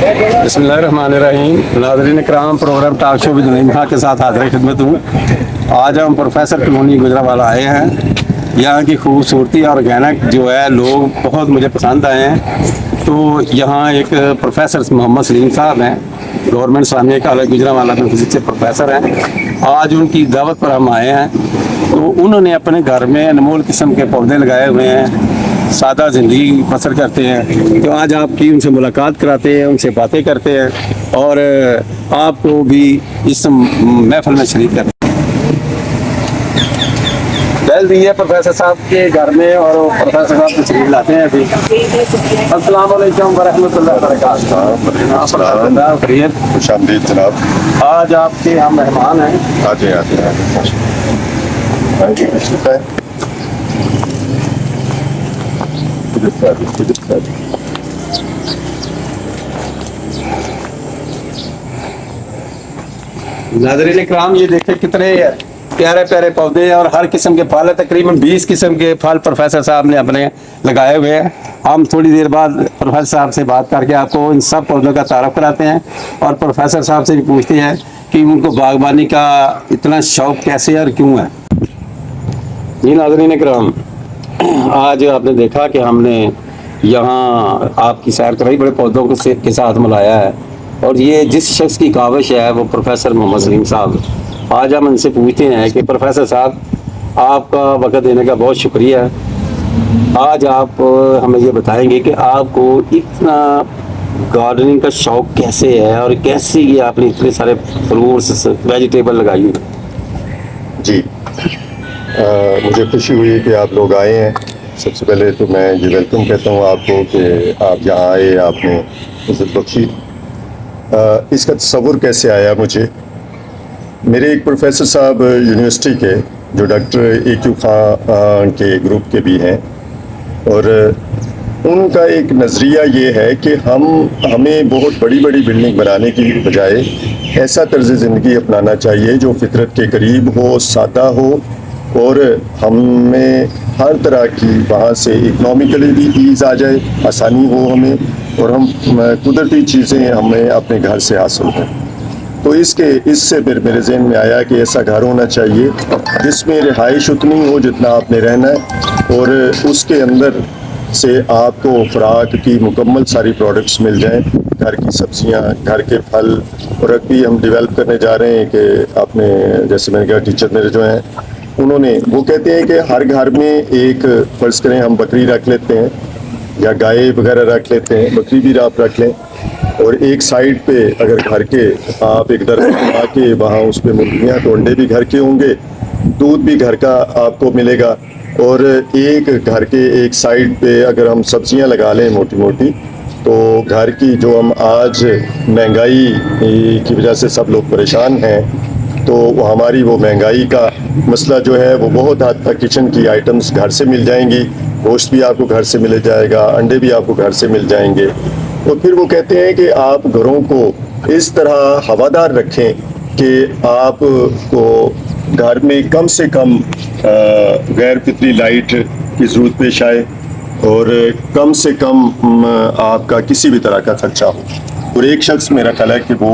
बिस्मिल्लाहिर्रहमानिर्रहीम। नाज़रीन इकराम, programme talk show with Naeem Khan के साथ हाज़िर खिदमत हूँ। आज हम प्रोफेसर कॉलोनी गुजरावाला आए हैं। यहाँ की खूबसूरती और ऑर्गेनिक जो है लोग बहुत मुझे पसंद आए हैं। तो यहाँ एक प्रोफेसर मोहम्मद सलीम साहब हैं, गवर्नमेंट इस्लामिया कॉलेज गुजरावाला में फिजिक्स के प्रोफेसर हैं। आज उनकी दावत पर हम आए हैं। तो उन्होंने अपने घर में अनमोल किस्म के पौधे लगाए हुए हैं, सादा ज़िंदगी बसर करते हैं। तो आज आपकी उनसे मुलाकात कराते हैं, उनसे बातें करते हैं और आपको भी इस महफिल में शरीक करते हैं। बैल दी है प्रोफेसर साहब के घर में और प्रोफेसर साहब तशरीफ लाते हैं अभी। अस्सलाम वालेकुम वरहमतुल्लाहि वबरकातुहू। खैरियत? खुशामदीद जनाब। आज आपके यहाँ मेहमान हैं। आते नाज़रीन इकराम, ये देखें कितने प्यारे प्यारे पौधे हैं और हर किस्म के फल है। तकरीबन 20 किस्म के फल प्रोफेसर साहब ने अपने लगाए हुए हैं। हम थोड़ी देर बाद प्रोफेसर साहब से बात करके आपको इन सब पौधों का तारफ़ कराते हैं और प्रोफेसर साहब से भी पूछते हैं कि उनको बागबानी का इतना शौक़ कैसे और क्यों है। जी नाज़रीन इकराम, आज आपने देखा कि हमने यहाँ आपकी सैर कराई, बड़े पौधों के साथ मिलाया है। और ये जिस शख्स की काविश है वो प्रोफेसर मोहम्मद सलीम साहब। आज हम इनसे पूछते हैं कि प्रोफेसर साहब, आपका वक्त देने का बहुत शुक्रिया। आज आप हमें ये बताएंगे कि आपको इतना गार्डनिंग का शौक़ कैसे है और कैसे ये आपने इतने सारे फ्रूट्स वेजिटेबल लगाई हुई। जी, मुझे खुशी हुई कि आप लोग आए हैं। सबसे पहले तो मैं ये वेलकम कहता हूँ आपको कि आप यहाँ आए, आपने इज़्ज़त बख्शी। इसका तस्वुर कैसे आया मुझे? मेरे एक प्रोफेसर साहब यूनिवर्सिटी के, जो डॉक्टर ए.क्यू. खां के ग्रुप के भी हैं, और उनका एक नज़रिया ये है कि हमें बहुत बड़ी बड़ी बिल्डिंग बनाने की बजाय ऐसा तर्ज़ ज़िंदगी अपनाना चाहिए जो फितरत के करीब हो, सादा हो और हमें हर तरह की वहाँ से इकनॉमिकली भी ईज़ आ जाए, आसानी हो हमें, और हम कुदरती चीज़ें हमें अपने घर से हासिल हों। तो इससे फिर मेरे ज़हन में आया कि ऐसा घर होना चाहिए जिसमें रिहाइश उतनी हो जितना आपने रहना है, और उसके अंदर से आपको खुराक की मुकम्मल सारी प्रोडक्ट्स मिल जाएं, घर की सब्जियां, घर के फल। और अभी हम डेवलप करने जा रहे हैं कि आपने, जैसे मैंने कहा, टीचर मेरे जो हैं उन्होंने, वो कहते हैं कि हर घर में एक, फ़र्ज़ करें हम बकरी रख लेते हैं या गाय वगैरह रख लेते हैं, बकरी भी आप रख लें, और एक साइड पे अगर घर के आप एक दरख्त लगा के वहाँ उस पर मुर्गियाँ, तो अंडे भी घर के होंगे, दूध भी घर का आपको मिलेगा। और एक घर के एक साइड पे अगर हम सब्जियाँ लगा लें मोटी मोटी, तो घर की जो हम आज महंगाई की वजह से सब लोग परेशान हैं, तो वो हमारी वो महंगाई का मसला जो है वो बहुत हद तक किचन की आइटम्स घर से मिल जाएंगी, गोश्त भी आपको घर से मिल जाएगा, अंडे भी आपको घर से मिल जाएंगे। तो फिर वो कहते हैं कि आप घरों को इस तरह हवादार रखें कि आपको घर में कम से कम गैर फितरी लाइट की ज़रूरत पेश आए और कम से कम आपका किसी भी तरह का खर्चा हो, और एक शख्स मेरा ख्याल है कि वो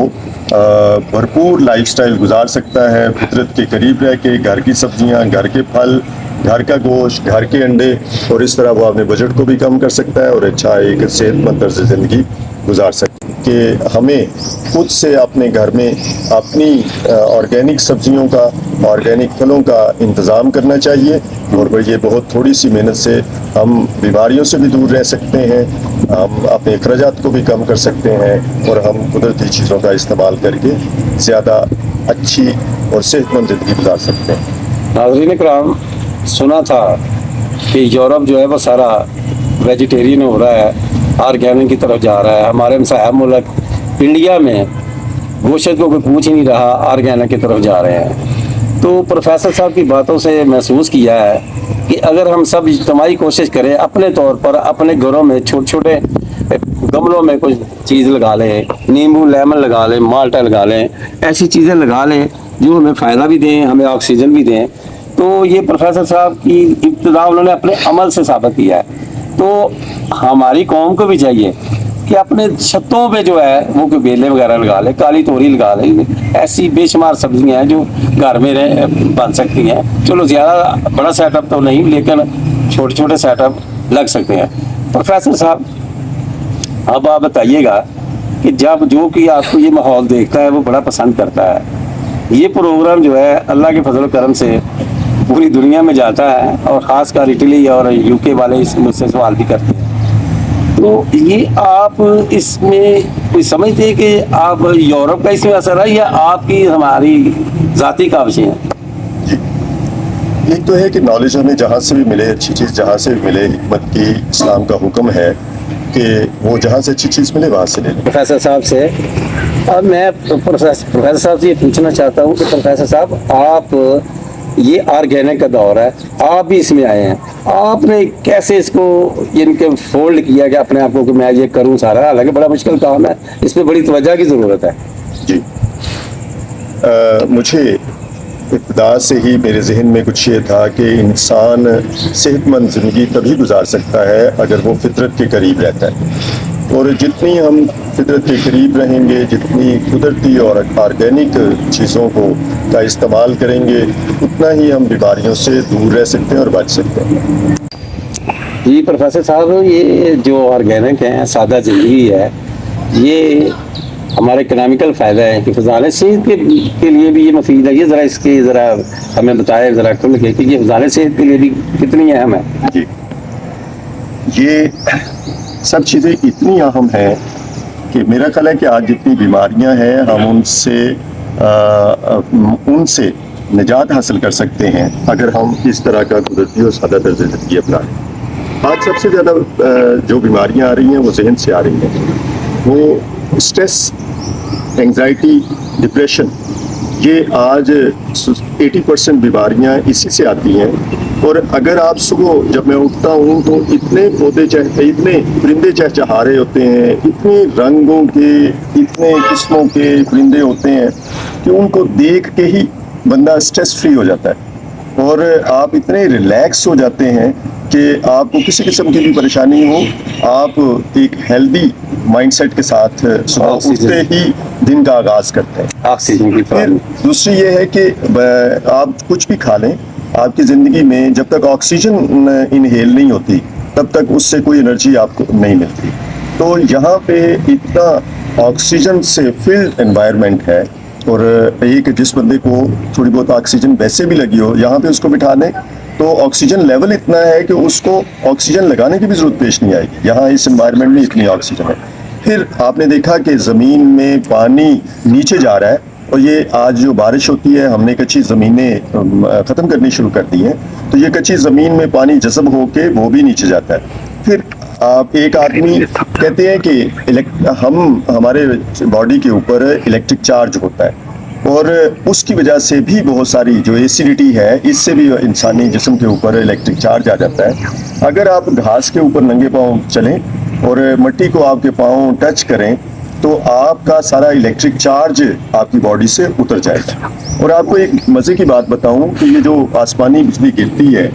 भरपूर लाइफस्टाइल गुजार सकता है फितरत के करीब रह के, घर की सब्जियां, घर के फल, घर का गोश्त, घर के अंडे, और इस तरह वो अपने बजट को भी कम कर सकता है और अच्छा एक सेहतमंद तर्ज़ ज़िंदगी गुजार सकता है। कि हमें खुद से अपने घर में अपनी ऑर्गेनिक सब्जियों का, ऑर्गेनिक फलों का इंतज़ाम करना चाहिए, और ये बहुत थोड़ी सी मेहनत से हम बीमारियों से भी दूर रह सकते हैं, हम अपने अखराजात को भी कम कर सकते हैं, और हम कुदरती चीज़ों का इस्तेमाल करके ज़्यादा अच्छी और सेहतमंद ज़िंदगी गुजार सकते हैं। नाज़रीन इकराम, सुना था कि यूरोप जो है वो सारा वेजिटेरियन हो रहा है, ऑर्गेनिक की तरफ जा रहा है। हमारे हमसाया मुल्क इंडिया में गोश्त को कोई पूछ ही नहीं रहा, ऑर्गेनिक की तरफ जा रहे हैं। तो प्रोफेसर साहब की बातों से महसूस किया है कि अगर हम सब इज्तिमाई कोशिश करें, अपने तौर पर अपने घरों में छोटे छोटे गमलों में कुछ चीज़ लगा लें, नींबू लेमन लगा लें, माल्टा लगा लें, ऐसी चीज़ें लगा लें जो हमें फ़ायदा भी दें, हमें ऑक्सीजन भी दें, तो ये प्रोफेसर साहब की इब्तिदा उन्होंने अपने अमल से साबित किया है। तो हमारी कौम को भी चाहिए कि अपने छतों पे जो है वो कोई बेलें वगैरह लगा ले, काली तोरी लगा ले। ऐसी बेशुमार सब्जियां हैं जो घर में बन सकती हैं। चलो ज़्यादा बड़ा सेटअप तो नहीं, लेकिन छोटे छोटे सेटअप लग सकते हैं। प्रोफेसर साहब, अब आप बताइएगा कि जब जो कि आपको ये माहौल देखता है वो बड़ा पसंद करता है, ये प्रोग्राम जो है अल्लाह के फजल करम से पूरी दुनिया में जाता है, और ख़ासकर इटली और यूके वाले इस मुझसे सवाल भी करते हैं। तो ये आप इसमें कोई समझते हैं कि आप यूरोप का इसमें असर है या आपकी हमारी ज़ाती का विषय है? एक तो है कि नॉलेज हमें जहाँ से भी मिले, अच्छी चीज़ जहाँ से भी मिले, हिकमत की इस्लाम का हुक्म है कि वो जहाँ से अच्छी चीज़ मिले वहाँ से ले लें। प्रोफेसर साहब से अब मैं प्रोफेसर साहब से ये पूछना चाहता हूँ कि प्रोफेसर साहब, आप ये ऑर्गेनिक का दौर है, आप भी इसमें आए हैं, आपने कैसे इसको इनके फोल्ड किया कि अपने आप को कि मैं ये करूँ सारा? हालांकि बड़ा मुश्किल काम है, इस पर बड़ी तवज्जो की ज़रूरत है। जी, मुझे इब्तिदा से ही मेरे जहन में कुछ ये था कि इंसान सेहतमंद ज़िंदगी तभी गुजार सकता है अगर वो फितरत के करीब रहता है, और जितनी हम फितरत के करीब रहेंगे, जितनी कुदरती और ऑर्गेनिक चीज़ों का इस्तेमाल करेंगे, उतना ही हम बीमारियों से दूर रह सकते हैं और बच सकते हैं। जी प्रोफेसर साहब, ये जो ऑर्गेनिक है, सादा ज़िंदगी है, ये हमारे इकोनॉमिकल फ़ायदा है कि फ़ज़ाइल सेहत के लिए भी ये मुफीद है। ये ज़रा हमें बताएं ज़रा खुल के कि ये फ़ज़ाइल सेहत के लिए भी कितनी अहम है? जी, ये सब चीज़ें इतनी अहम हैं कि मेरा ख्याल है कि आज जितनी बीमारियां हैं हम उनसे निजात हासिल कर सकते हैं अगर हम इस तरह का कुदरती और सादा तर्ज़ ज़िंदगी अपनाएं। आज सबसे ज़्यादा जो बीमारियां आ रही हैं वो जहन से आ रही हैं, वो स्ट्रेस, एंग्जाइटी, डिप्रेशन, ये आज 80% बीमारियां इसी से आती हैं। और अगर आप सुबह जब मैं उठता हूँ तो इतने इतने परिंदे चहचहा रहे होते हैं, इतने रंगों के, इतने किस्मों के परिंदे होते हैं कि उनको देख के ही बंदा स्ट्रेस फ्री हो जाता है, और आप इतने रिलैक्स हो जाते हैं कि आपको किसी किस्म की भी परेशानी हो, आप एक हेल्दी माइंडसेट के साथ सुबह उठते ही दिन का आगाज करते हैं। ऑक्सीजन की फिर दूसरी ये है कि आप कुछ भी खा लें, आपकी ज़िंदगी में जब तक ऑक्सीजन इनहेल नहीं होती तब तक उससे कोई एनर्जी आपको नहीं मिलती। तो यहाँ पे इतना ऑक्सीजन से फिल्ड एनवायरनमेंट है, और एक जिस बंदे को थोड़ी बहुत ऑक्सीजन वैसे भी लगी हो, यहाँ पे उसको बिठा दें तो ऑक्सीजन लेवल इतना है कि उसको ऑक्सीजन लगाने की भी ज़रूरत पेश नहीं आएगी। यहाँ इस एनवायरनमेंट में इतनी ऑक्सीजन है। फिर आपने देखा कि ज़मीन में पानी नीचे जा रहा है, और ये आज जो बारिश होती है, हमने कच्ची ज़मीनें ख़त्म करनी शुरू कर दी हैं, तो ये कच्ची ज़मीन में पानी जज़ब होके वो भी नीचे जाता है। फिर आप एक आदमी कहते हैं कि हमारे बॉडी के ऊपर इलेक्ट्रिक चार्ज होता है, और उसकी वजह से भी बहुत सारी जो एसिडिटी है, इससे भी इंसानी जिस्म के ऊपर इलेक्ट्रिक चार्ज आ जाता है। अगर आप घास के ऊपर नंगे पाँव चलें और मिट्टी को आपके पाँव टच करें तो आपका सारा इलेक्ट्रिक चार्ज आपकी बॉडी से उतर जाएगा। और आपको एक मज़े की बात बताऊं कि ये जो आसमानी बिजली गिरती है,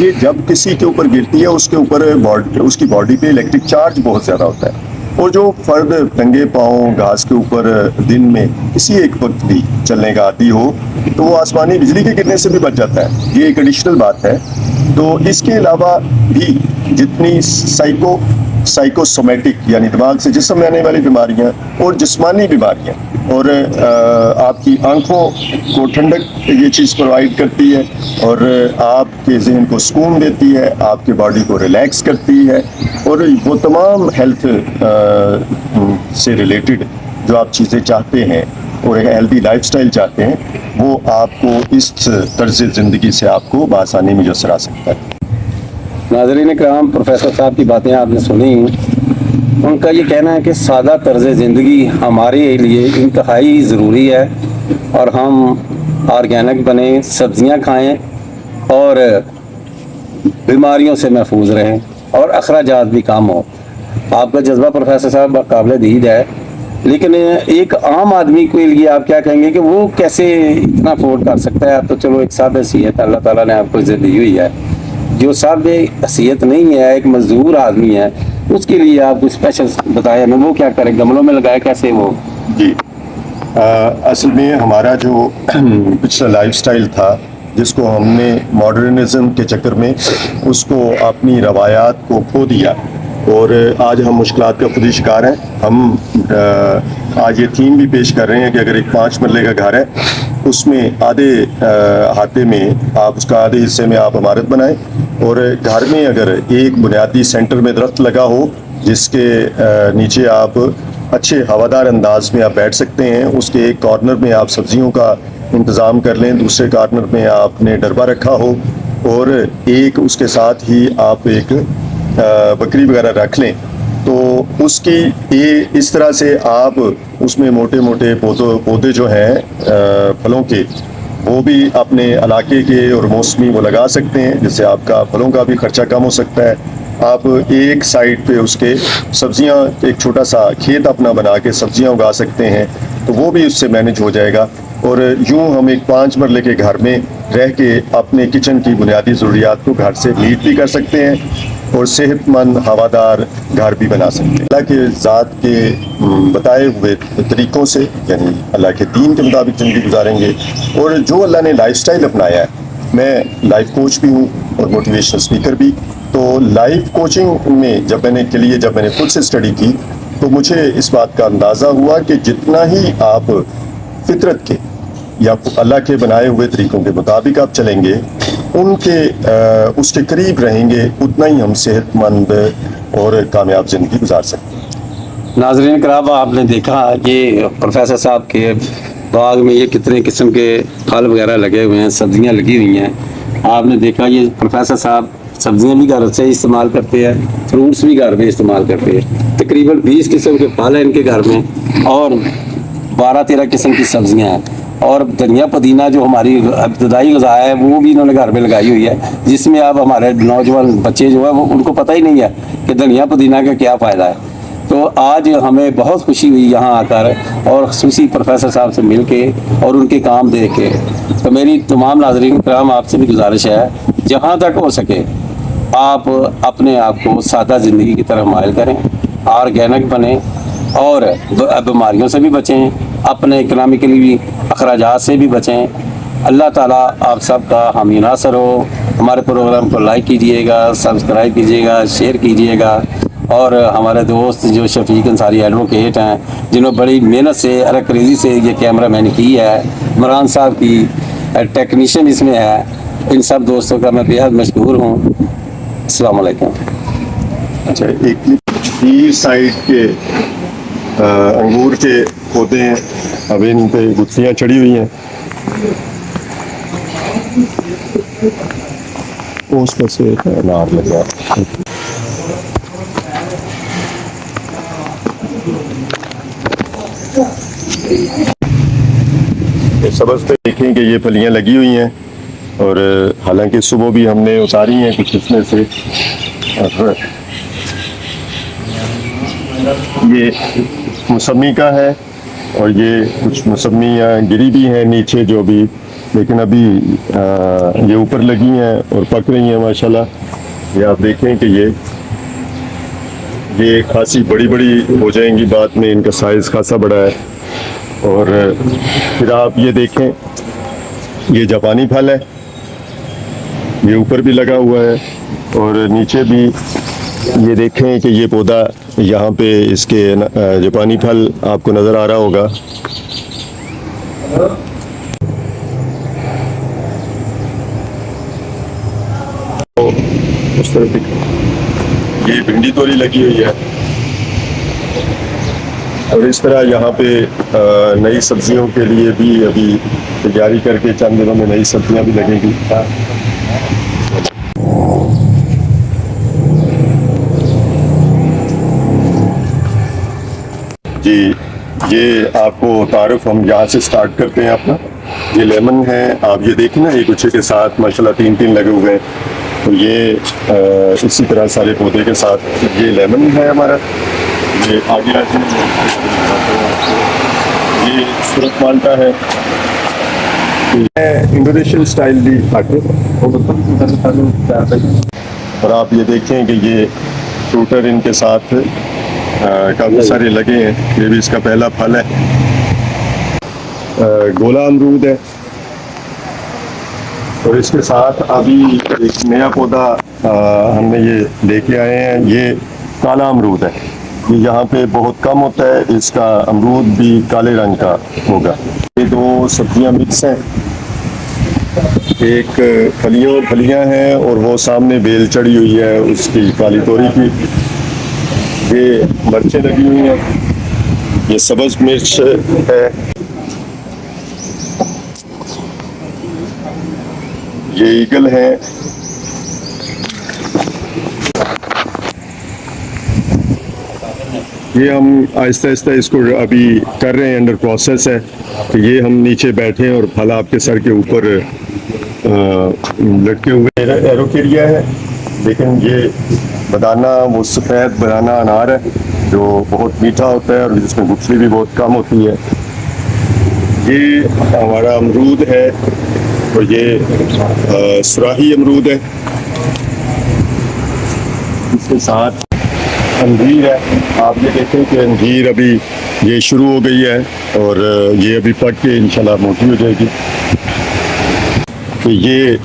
ये जब किसी के ऊपर गिरती है उसके ऊपर उसकी बॉडी पे इलेक्ट्रिक चार्ज बहुत ज़्यादा होता है। और जो फर्द नंगे पाँव घास के ऊपर दिन में किसी एक वक्त भी चलने का आदी हो तो वो आसमानी बिजली के गिरने से भी बच जाता है। ये एक एडिशनल बात है। तो इसके अलावा भी जितनी साइकोसोमेटिक यानी दिमाग से जिस्म में आने वाली बीमारियां और जिस्मानी बीमारियां, और आपकी आंखों को ठंडक ये चीज़ प्रोवाइड करती है, और आपके जहन को सुकून देती है, आपके बॉडी को रिलैक्स करती है, और वो तमाम हेल्थ से रिलेटेड जो आप चीज़ें चाहते हैं और एक हेल्दी लाइफस्टाइल चाहते हैं, वो आपको इस तर्ज ज़िंदगी से आपको बआसानी मुयस्सर आ सकता है। नाज़रीन कराम, प्रोफेसर साहब की बातें आपने सुनी। उनका ये कहना है कि सादा तर्ज ज़िंदगी हमारे लिए इंतहाई ज़रूरी है, और हम ऑर्गेनिक बने, सब्ज़ियाँ खाएं और बीमारियों से महफूज रहें और अखराजात भी कम हो। आपका जज्बा प्रोफेसर साहब काबिल दीद है, लेकिन एक आम आदमी के लिए आप क्या कहेंगे कि वो कैसे इतना अफोर्ड कर सकता है? आप तो चलो एक साहब हैसियत अल्लाह ताला ने आपको इज़्ज़त दी हुई है, जो साहब हैसियत नहीं है, एक मजदूर आदमी है, उसके लिए आप कुछ स्पेशल बताएं हमें, वो क्या करें, गमलों में लगाए कैसे वो? जी, असल में हमारा जो पिछला लाइफस्टाइल था, जिसको हमने मॉडर्निज्म के चक्कर में उसको अपनी रवायात को खो दिया, और आज हम मुश्किलात का खुद ही शिकार हैं। हम आज ये थीम भी पेश कर रहे हैं कि अगर एक 5 मरले का घर है, उसमें आधे हाथे में आप उसका आधे हिस्से में आप इमारत बनाएं, और घर में अगर एक बुनियादी सेंटर में दरख्त लगा हो जिसके नीचे आप अच्छे हवादार अंदाज में आप बैठ सकते हैं, उसके एक कॉर्नर में आप सब्जियों का इंतज़ाम कर लें, दूसरे कॉर्नर में आपने डरबा रखा हो, और एक उसके साथ ही आप एक बकरी वगैरह रख लें, तो उसकी ये इस तरह से आप उसमें मोटे मोटे पौधे जो हैं फलों के, वो भी अपने इलाके के और मौसमी वो लगा सकते हैं, जिससे आपका फलों का भी खर्चा कम हो सकता है। आप एक साइड पे उसके सब्जियां, एक छोटा सा खेत अपना बना के सब्जियां उगा सकते हैं, तो वो भी उससे मैनेज हो जाएगा। और यूं हम एक 5 मरले के घर में रह के अपने किचन की बुनियादी ज़रूरियात को घर से मीट भी कर सकते हैं और सेहतमंद हवादार घर भी बना सकते हैं। अल्लाह के ज़ात के बताए हुए तरीक़ों से, यानी अल्लाह के दीन के मुताबिक ज़िंदगी गुजारेंगे। और जो अल्लाह ने लाइफस्टाइल अपनाया है, मैं लाइफ कोच भी हूँ और मोटिवेशनल स्पीकर भी, तो लाइफ कोचिंग में जब मैंने खुद से स्टडी की, तो मुझे इस बात का अंदाज़ा हुआ कि जितना ही आप फितरत के या अल्लाह के बनाए हुए तरीक़ों के मुताबिक आप चलेंगे, उसके करीब रहेंगे, उतना ही हम सेहतमंद और कामयाब ज़िंदगी गुजार सकते हैं। नाज़रीन कराम, आपने देखा कि प्रोफेसर साहब के बाग में ये कितने किस्म के फल वगैरह लगे हुए हैं, सब्जियां लगी हुई हैं। आपने देखा ये प्रोफेसर साहब सब्जियां भी घर से इस्तेमाल करते हैं, फ्रूट्स भी घर में इस्तेमाल करते हैं। तकरीबन 20 किस्म के फल हैं इनके घर में, और 12-13 किस्म की सब्जियां हैं। और धनिया पुदीना जो हमारी इब्तदाई ग़िज़ा है, वो भी इन्होंने घर में लगाई हुई है, जिसमें अब हमारे नौजवान बच्चे जो है वो उनको पता ही नहीं है कि धनिया पुदीना का क्या फ़ायदा है। तो आज हमें बहुत खुशी हुई यहाँ आकर, और ख़ुसूसी प्रोफेसर साहब से मिल के और उनके काम देख के। तो मेरी तमाम नाज़रीन कराम आपसे भी गुजारिश है, जहाँ तक हो सके आप अपने आप को सादा ज़िंदगी की तरफ माइल करें, ऑर्गेनिक बने, और बीमारियों से भी बचें, अपने इकनॉमिकली भी अखराजात से भी बचें। अल्लाह ताला आप सब का हामी नासर हो। हमारे प्रोग्राम को लाइक कीजिएगा, सब्सक्राइब कीजिएगा, शेयर कीजिएगा। और हमारे दोस्त जो शफीक अंसारी एडवोकेट हैं, जिन्होंने बड़ी मेहनत से, अरकरेज़ी से ये कैमरा मैन की है, इमरान साहब की टेक्नीशियन इसमें है, इन सब दोस्तों का मैं बेहद मशहूर हूँ। अस्सलाम वालेकुम। अच्छा, एक पीर साइड के अंगूर के पौधे हैं, अब इन पे गुत्थियाँ चढ़ी हुई हैं, उस पर से अनार लगा। सबज पे देखें कि ये फलियाँ लगी हुई हैं, और हालांकि सुबह भी हमने उतारी हैं कुछ इसमें से। और ये मौसमी का है, और ये कुछ मौसमियाँ गिरी भी हैं नीचे जो भी, लेकिन अभी ये ऊपर लगी हैं और पक रही हैं माशाल्लाह। ये आप देखें कि ये खासी बड़ी बड़ी हो जाएंगी बाद में, इनका साइज़ खासा बड़ा है। और फिर आप ये देखें, ये जापानी फल है, ये ऊपर भी लगा हुआ है, और नीचे भी ये देखें कि ये पौधा यहाँ पे इसके जापानी फल आपको नज़र आ रहा होगा। तो उस तरफ ये भिंडी तोरी लगी हुई है, और इस तरह यहाँ पे नई सब्जियों के लिए भी अभी तैयारी करके चंद दिनों में नई सब्जियाँ भी लगेंगी। जी, ये आपको तारुफ हम यहाँ से स्टार्ट करते हैं अपना। ये लेमन है, आप ये देखें ना, एक गुच्छे के साथ माशाल्लाह 3-3 लगे हुए हैं। तो ये इसी तरह सारे पौधे के साथ ये लेमन है हमारा। ये आगे आते हैं, ये सूरत माल्टा है, इंडोनेशियन स्टाइल भी आके। और आप ये देखें कि ये फ्रूटर इनके साथ काफ़ी सारे लगे हैं। ये भी इसका पहला फल है। गोला अमरूद है और इसके साथ अभी एक नया पौधा हमने ये लेके आए हैं। ये काला अमरूद है। ये यहाँ पे बहुत कम होता है। इसका अमरूद भी काले रंग का होगा। ये दो सब्जियां मिक्स हैं। एक फलियां हैं और वो सामने बेल चढ़ी हुई है उसकी काली तोरी की। ये मिर्चें लगी हुई हैं। ये सब्ज मिर्च है। ये ईगल है। ये हम आहिस्ता आहिस्ता इसको अभी कर रहे हैं, अंडर प्रोसेस है। तो ये हम नीचे बैठे हैं और फल आपके सर के ऊपर लटके हुए एरोकेरिया है। लेकिन ये बनाना, वो सफ़ेद बनाना अनार है जो बहुत मीठा होता है और जिसमें गुठली भी बहुत कम होती है। ये हमारा अमरूद है और ये सुराही अमरूद है। इसके साथ अंजीर है। आप ये देखें कि अंजीर अभी ये शुरू हो गई है और ये अभी पक के इंशाल्लाह मोटी हो जाएगी। तो ये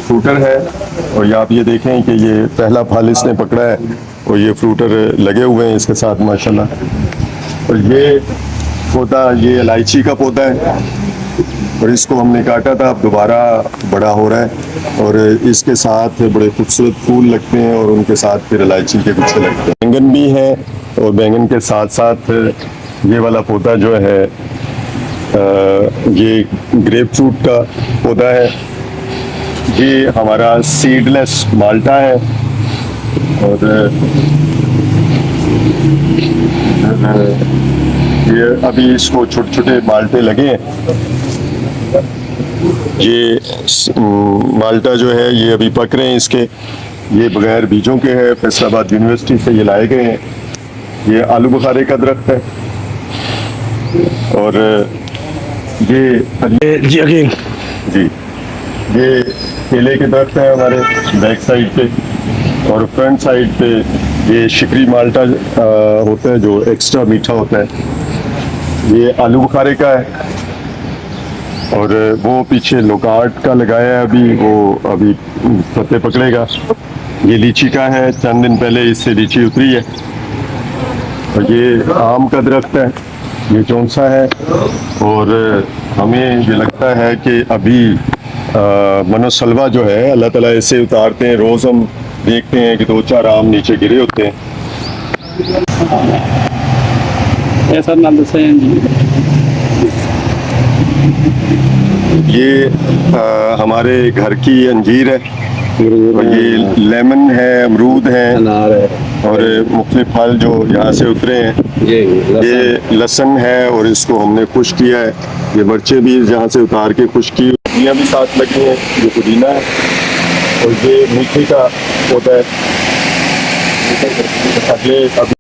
फ्रूटर है और ये आप ये देखें कि ये पहला फल इसने पकड़ा है और ये फ्रूटर लगे हुए हैं इसके साथ माशाल्लाह। और ये पौधा, ये इलायची का पौधा है और इसको हमने काटा था, अब दोबारा बड़ा हो रहा है और इसके साथ बड़े खूबसूरत फूल लगते हैं और उनके साथ फिर इलायची के गुच्छे लगते हैं। बैंगन भी है और बैंगन के साथ साथ ये वाला पौधा जो है ये ग्रेप फ्रूट का पौधा है। ये हमारा सीडलेस माल्टा है और ये अभी इसको छोटे छोटे माल्टे लगे हैं। ये माल्टा जो है ये अभी पक रहे हैं इसके। ये बगैर बीजों के हैं, फैसलाबाद यूनिवर्सिटी से ये लाए गए हैं। ये आलू बुखारे का दरख्त है और ये जी ये केले के दरख्त है हमारे बैक साइड पे और फ्रंट साइड पे ये शिकरी माल्टा होता है जो एक्स्ट्रा मीठा होता है। ये आलू बुखारे का है और वो पीछे लोकार्ट का लगाया है अभी, वो अभी पत्ते पकड़ेगा। ये लीची का है, चंद दिन पहले इससे लीची उतरी है। और ये आम का दरख्त है, ये चौंसा है और हमें ये लगता है कि अभी मनोसलवा जो है अल्लाह ताला ऐसे उतारते हैं। रोज़ हम देखते हैं कि 2-4 आम नीचे गिरे होते हैं। ऐसा नाम दसे ये हमारे घर की अंजीर है और ये लेमन है, अमरूद है, अनार है और मुख्तलिफ फल जो यहाँ से उतरे हैं। ये लहसुन है और इसको हमने खुश किया है। ये मिर्चें भी जहाँ से उतार के खुश की, सब्जियाँ भी साथ लगी हैं। ये पुदीना है और ये मीठे का पौधा है। ये अभी